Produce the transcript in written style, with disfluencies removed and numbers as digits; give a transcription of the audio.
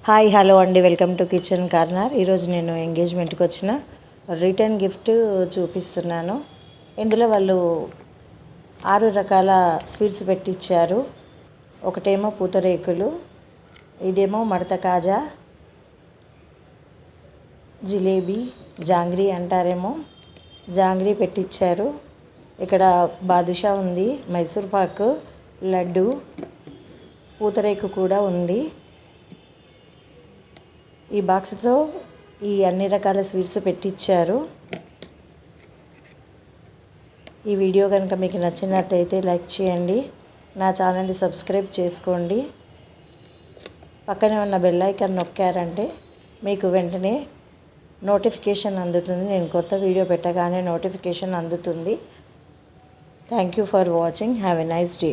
Hi hello అండి, welcome to kitchen corner. ఈరోజు నేను ఎంగేజ్మెంట్కి వచ్చిన రిటర్న్ గిఫ్ట్ చూపిస్తున్నాను. ఇందులో వాళ్ళు 6 రకాల స్వీట్స్ పెట్టించారు. ఒకటేమో పూతరేకులు, ఇదేమో మడత కాజా, జిలేబీ, జాంగ్రీ అంటారేమో, జాంగ్రీ పెట్టించారు. ఇక్కడ బాదుషా ఉంది, మైసూర్ పాక్, లడ్డు, పూతరేకు కూడా ఉంది. ఈ బాక్స్తో ఈ అన్ని రకాల స్వీట్స్ పెట్టించారు. ఈ వీడియో కనుక మీకు నచ్చినట్లయితే లైక్ చేయండి, నా ఛానల్ని సబ్స్క్రైబ్ చేసుకోండి. పక్కనే ఉన్న బెల్ ఐకాన్ నొక్కారంటే మీకు వెంటనే నోటిఫికేషన్ అందుతుంది. నేను కొత్త వీడియో పెట్టగానే నోటిఫికేషన్ అందుతుంది. Thank you for watching. Have a nice day.